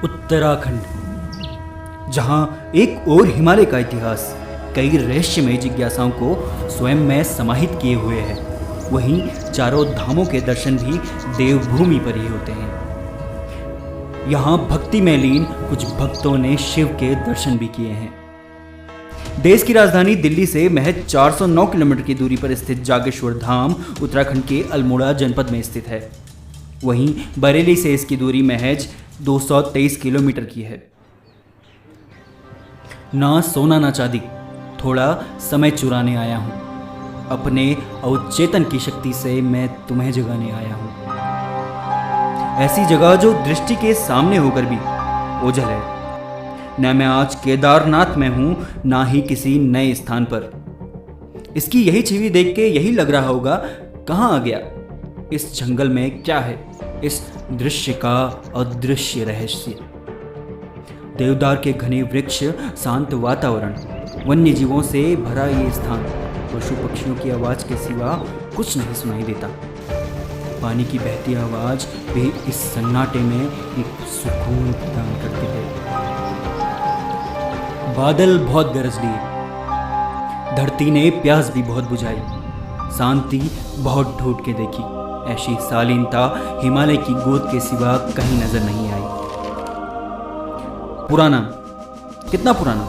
उत्तराखंड, जहां एक और हिमालय का इतिहास कई रहस्यमय जिज्ञासाओं को स्वयं में समाहित किए हुए है, वहीं चारों धामों के दर्शन भी देवभूमि पर ही होते हैं। यहाँ भक्ति में लीन कुछ भक्तों ने शिव के दर्शन भी किए हैं। देश की राजधानी दिल्ली से महज 409 किलोमीटर की दूरी पर स्थित जागेश्वर धाम उत्तराखंड के अल्मोड़ा जनपद में स्थित है। वहीं बरेली से इसकी दूरी महज 223 किलोमीटर की है। ना सोना ना चांदी, थोड़ा समय चुराने आया हूं। अपने अवचेतन की शक्ति से मैं तुम्हें जगाने आया हूं। ऐसी जगह जो दृष्टि के सामने होकर भी ओझल है। न मैं आज केदारनाथ में हूं, ना ही किसी नए स्थान पर। इसकी यही छवि देख के यही लग रहा होगा, कहां आ गया? इस जंगल में क्या है? इस दृश्य का अदृश्य रहस्य। देवदार के घने वृक्ष, शांत वातावरण, वन्य जीवों से भरा ये स्थान पशु पक्षियों की आवाज के सिवा कुछ नहीं सुनाई देता। पानी की बहती आवाज भी इस सन्नाटे में एक सुकून प्रदान करती है। बादल बहुत गरज लिए, धरती ने प्यास भी बहुत बुझाई, शांति बहुत ढूंढ के देखी। ऐसी शालीनता हिमालय की गोद के सिवा कहीं नजर नहीं आई। पुराना, कितना पुराना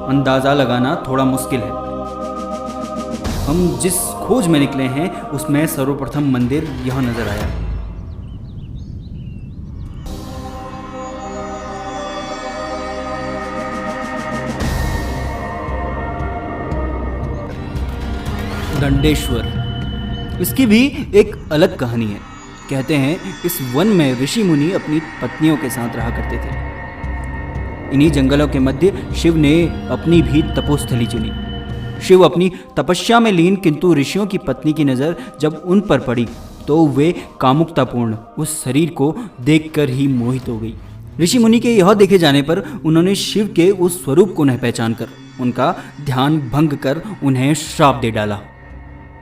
अंदाजा लगाना थोड़ा मुश्किल है। हम जिस खोज में निकले हैं उसमें सर्वप्रथम मंदिर यहां नजर आया। दंडेश्वर, इसकी भी एक अलग कहानी है। कहते हैं इस वन में ऋषि मुनि अपनी पत्नियों के साथ रहा करते थे। इन्हीं जंगलों के मध्य शिव ने अपनी भी तपोस्थली चुनी। शिव अपनी तपस्या में लीन, किंतु ऋषियों की पत्नी की नज़र जब उन पर पड़ी तो वे कामुकतापूर्ण उस शरीर को देखकर ही मोहित हो गई। ऋषि मुनि के यह देखे जाने पर उन्होंने शिव के उस स्वरूप को न पहचान कर उनका ध्यान भंग कर उन्हें श्राप दे डाला।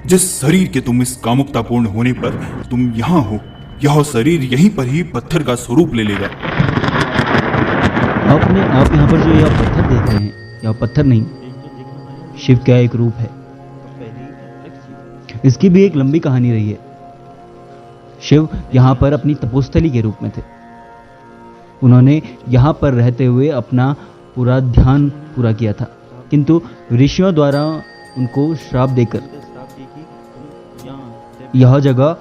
जिस शरीर के तुम इस कामुकतापूर्ण होने पर तुम यहाँ हो, यह शरीर यहीं पर ही पत्थर का स्वरूप ले लेगा। आप यहाँ पर जो यह पत्थर देख रहे हैं, यह पत्थर नहीं, शिव का एक रूप है। इसकी भी एक लंबी कहानी रही है। शिव यहाँ पर अपनी तपोस्थली के रूप में थे। उन्होंने यहाँ पर रहते हुए अपना पूरा ध्यान पूरा किया था, किंतु ऋषियों द्वारा उनको श्राप देकर यह जगह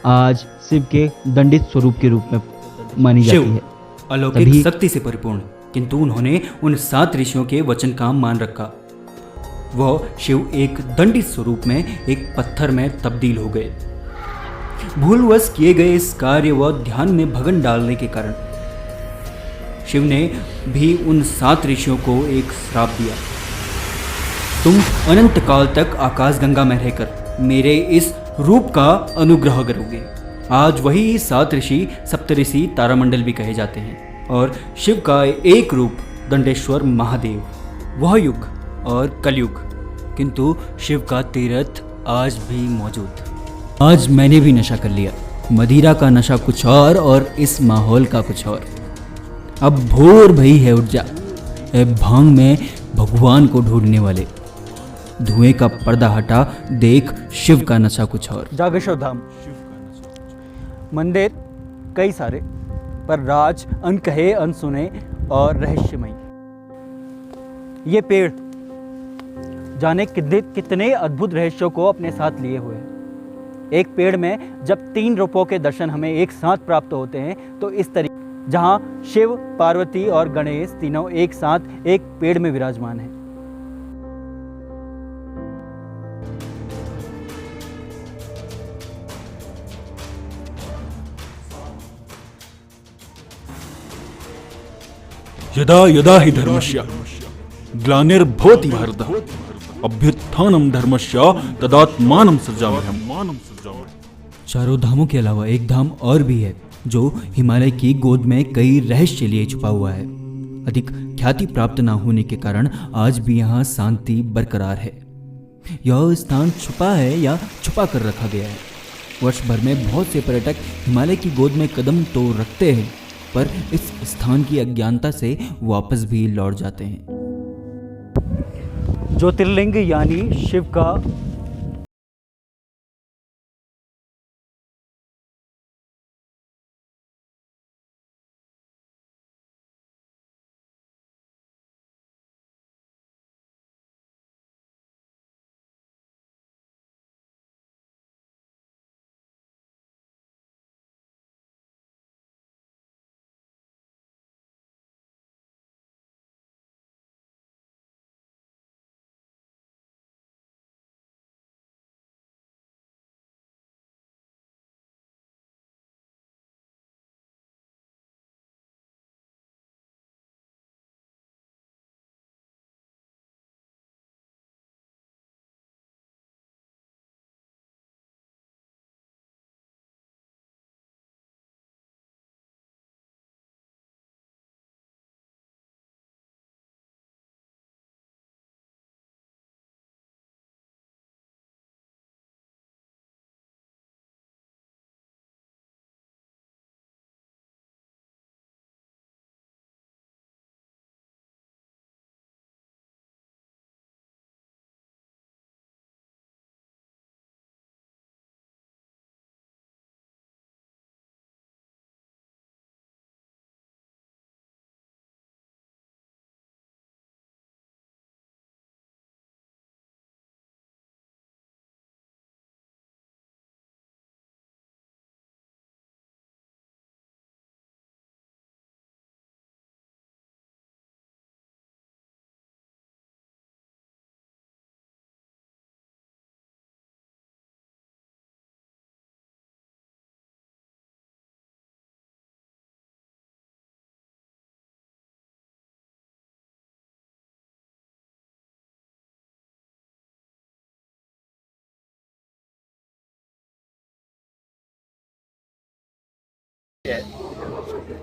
आज शिव के दंडित स्वरूप के रूप में मानी जाती है। अलौकिक शक्ति से परिपूर्ण, किंतु उन्होंने उन 7 ऋषियों के वचन का मान रखा। वह शिव एक दंडित स्वरूप में एक पत्थर में तब्दील हो गए। भूलवश किए गए इस कार्य व ध्यान में भगन डालने के कारण शिव ने भी उन 7 ऋषियों को एक श्राप दिया। तुम अनंत काल तक आकाशगंगा में रहकर मेरे इस रूप का अनुग्रह करोगे। आज वही 7 ऋषि सप्तऋषि तारामंडल भी कहे जाते हैं और शिव का एक रूप दंडेश्वर महादेव, वह युग और कलयुग, किंतु शिव का तीर्थ आज भी मौजूद। आज मैंने भी नशा कर लिया। मदिरा का नशा कुछ और इस माहौल का कुछ और। अब भोर भई है, उठ जा ए भांग में भगवान को ढूंढने वाले। धुएं का पर्दा हटा, देख शिव का नशा कुछ और। जागेश्वर धाम मंदिर कई सारे, पर राज अनकहे अनसुने और रहस्यमय। ये पेड़ जाने कितने अद्भुत रहस्यों को अपने साथ लिए हुए हैं। एक पेड़ में जब 3 रूपों के दर्शन हमें एक साथ प्राप्त होते हैं तो इस तरीके, जहां शिव, पार्वती और गणेश तीनों एक साथ एक पेड़ में विराजमान हैं। यदा यदा हि धर्मस्य ग्लानिर्भवति भारत अभ्युत्थानं धर्मस्य तदात्मानं सृजाम्यहम्। चारों धामों के अलावा एक धाम और भी है जो हिमालय की गोद में कई रहस्य लिए छुपा हुआ है। अधिक ख्याति प्राप्त न होने के कारण आज भी यहाँ शांति बरकरार है। यह स्थान छुपा है या छुपा कर रखा गया है। वर्ष भर में बहुत से पर्यटक हिमालय की गोद में कदम तो रखते हैं, पर इस स्थान की अज्ञानता से वापस भी लौट जाते हैं। ज्योतिर्लिंग यानी शिव का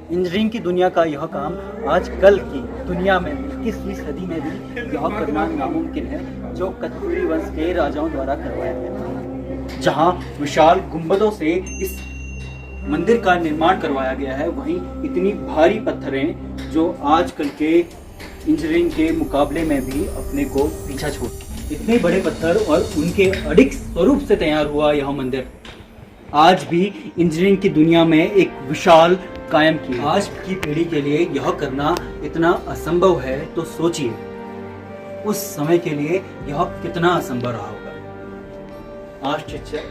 इंजीनियरिंग की दुनिया का यह काम आज कल की दुनिया में 21वीं सदी में भी यह करना नामुमकिन है, जो कत्यूरी वंश के राजाओं द्वारा करवाया गया। जहां विशाल गुंबदों से इस मंदिर का निर्माण करवाया गया है, वहीं इतनी भारी पत्थरें जो आजकल के इंजीनियरिंग के मुकाबले में भी अपने को पीछा छोड़, इतने बड़े पत्थर और उनके अडिग स्वरूप से तैयार हुआ यह मंदिर आज भी इंजीनियरिंग की दुनिया में एक विशाल कायम की। आज की पीढ़ी के लिए यह करना इतना असंभव है, तो सोचिए उस समय के लिए यह कितना असंभव रहा होगा।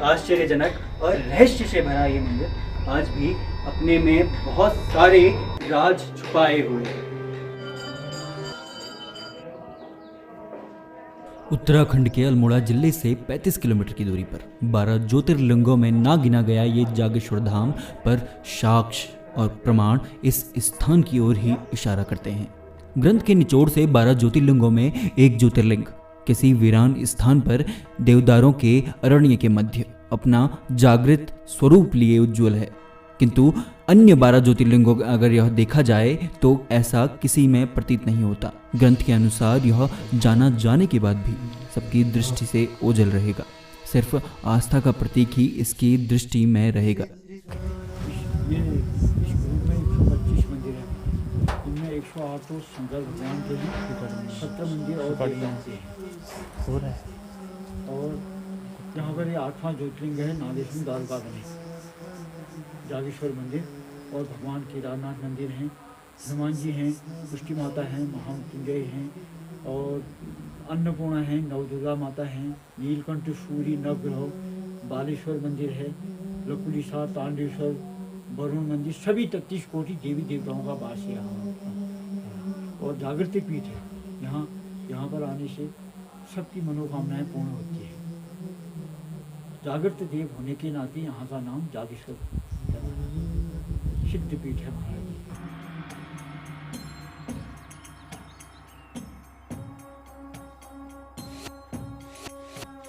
आश्चर्यजनक और रहस्य से भरा ये मंदिर आज भी अपने में बहुत सारे राज छुपाए हुए हैं। उत्तराखंड के अल्मोड़ा जिले से 35 किलोमीटर की दूरी पर 12 ज्योतिर्लिंगों में ना गिना गया ये जागेश्वर धाम पर साक्ष्य और प्रमाण इस स्थान की ओर ही इशारा करते हैं। ग्रंथ के निचोड़ से 12 ज्योतिर्लिंगों में एक ज्योतिर्लिंग किसी वीरान स्थान पर देवदारों के अरण्य के मध्य अपना जागृत स्वरूप लिए उज्ज्वल है, किंतु अन्य 12 ज्योतिर्लिंगों अगर यह देखा जाए तो ऐसा किसी में प्रतीत नहीं होता। ग्रंथ के अनुसार यह जाना जाने के बाद भी सबकी दृष्टि से ओझल रहेगा, सिर्फ आस्था का प्रतीक ही इसकी दृष्टि में रहेगा। ये इस ग्रुप में 125 मंदिर हैं, इनमें 108 तो शंकर भगवान के हैं, 70 मंदिर और देवताओं के हैं। और यहाँ पर ये 8वां ज्योतिर्लिंग है नागेश्वर द्वारका गणेश जागेश्वर मंदिर, और भगवान केदारनाथ मंदिर हैं, हनुमान जी हैं, पुष्टि माता हैं, महामृत्युंजय हैं, और अन्नपूर्णा हैं, नवदुर्गा माता हैं, नीलकंठ सूर्य नवग्रह, बालेश्वर मंदिर है, लकुलिसा, तांडेश्वर, वरुण मंदिर, सभी 33 कोटि देवी देवताओं का वास है यहाँ। और जागृति पीठ है यहाँ पर आने से सबकी मनोकामनाएं पूर्ण होती है। जागृत देव होने के नाते यहाँ का नाम जागेश्वर सिद्ध पीठ है महाराज।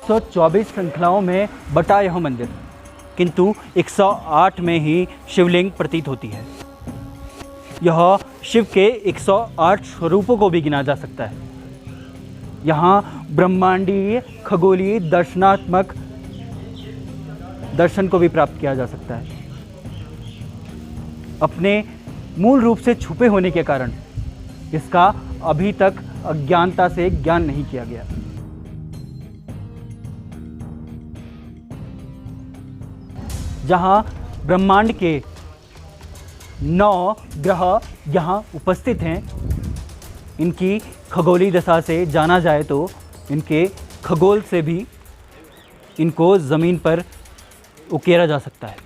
124 श्रृंखलाओं में बटा यह मंदिर, किंतु 108 में ही शिवलिंग प्रतीत होती है। यह शिव के 108 स्वरूपों को भी गिना जा सकता है। यहाँ ब्रह्मांडीय खगोलीय दर्शनात्मक दर्शन को भी प्राप्त किया जा सकता है। अपने मूल रूप से छुपे होने के कारण इसका अभी तक अज्ञानता से ज्ञान नहीं किया गया। जहां ब्रह्मांड के 9 ग्रह यहां उपस्थित हैं, इनकी खगोलीय दशा से जाना जाए तो इनके खगोल से भी इनको ज़मीन पर उकेरा जा सकता है।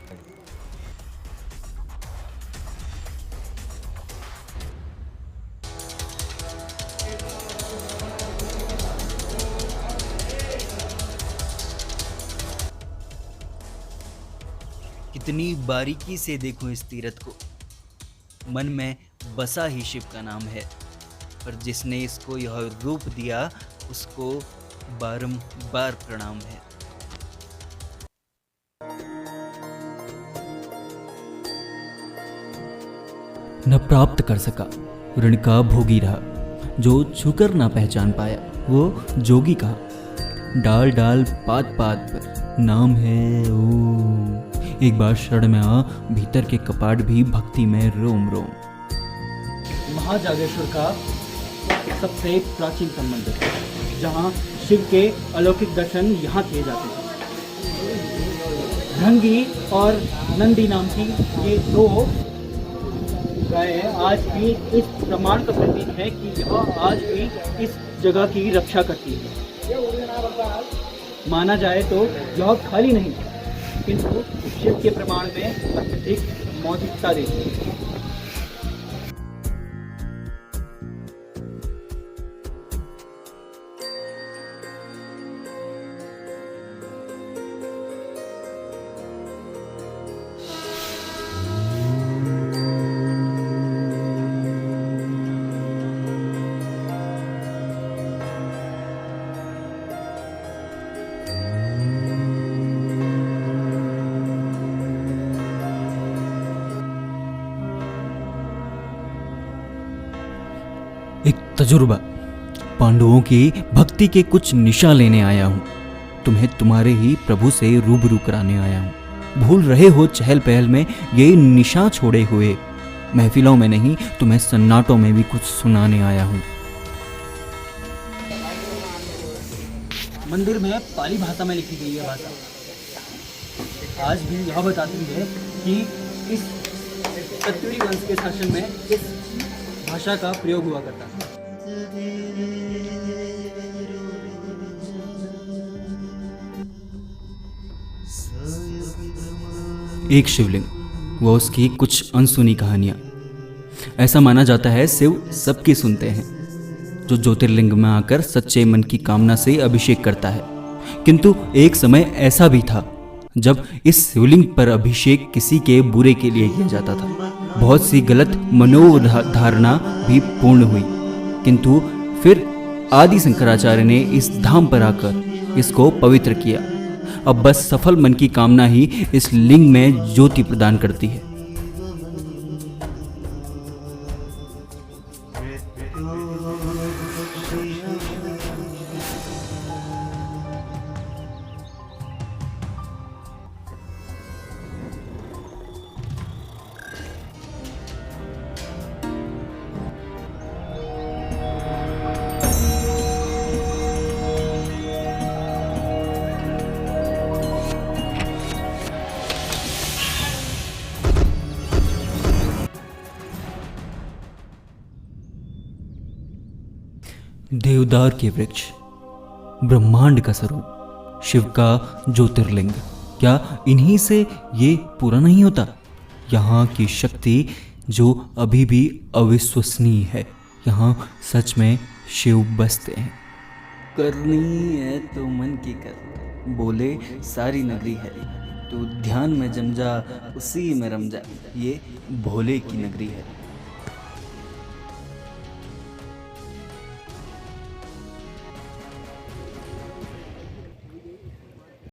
कितनी बारीकी से देखो इस तीरथ को। मन में बसा ही शिव का नाम है, पर जिसने इसको यह रूप दिया उसको बारंबार प्रणाम है। न प्राप्त कर सका ऋण का भोगी रहा, जो छूकर ना पहचान पाया वो जोगी कहा। डाल डाल पात पात पर नाम है ओम। एक बार शरण में आ, भीतर के कपाट भी भक्ति में रोम रोम। महाजागेश्वर का सबसे प्राचीन संबंध है, जहाँ शिव के अलौकिक दर्शन यहाँ किए जाते हैं। भृंगी और नंदी नाम की ये 2 गायें आज भी इस प्रमाण का प्रतीक है कि यह आज भी इस जगह की रक्षा करती है। माना जाए तो यह खाली नहीं, किंतु शिव के प्रमाण में अत्यधिक मौलिकता देती है। एक तजुर्बा, पांडवों की भक्ति के कुछ निशा लेने आया हूँ। तुम्हें तुम्हारे ही प्रभु से रूबरू कराने आया हूँ। भूल रहे हो चहल पहल में ये निशा छोड़े हुए। महफिलों में नहीं, तुम्हें सन्नाटों में भी कुछ सुनाने आया हूँ। मंदिर में पाली भाषा में लिखी गई है भाषा आज भी यह बताती है कि इस सतयुगी वंश के शासन में इस भाषा का प्रयोग हुआ करता है। एक शिवलिंग व उसकी कुछ अनसुनी कहानियां। ऐसा माना जाता है शिव सबकी सुनते हैं, जो ज्योतिर्लिंग में आकर सच्चे मन की कामना से अभिषेक करता है। किंतु एक समय ऐसा भी था जब इस शिवलिंग पर अभिषेक किसी के बुरे के लिए किया जाता था। बहुत सी गलत मनोधारणा भी पूर्ण हुई, किंतु फिर आदि शंकराचार्य ने इस धाम पर आकर इसको पवित्र किया। अब बस सफल मन की कामना ही इस लिंग में ज्योति प्रदान करती है। देवदार के वृक्ष, ब्रह्मांड का स्वरूप, शिव का ज्योतिर्लिंग, क्या इन्हीं से ये पूरा नहीं होता? यहाँ की शक्ति जो अभी भी अविश्वसनीय है। यहाँ सच में शिव बसते हैं। करनी है तो मन की कर, बोले सारी नगरी है। तू ध्यान में जम जा, उसी में रम जा, ये भोले की नगरी है।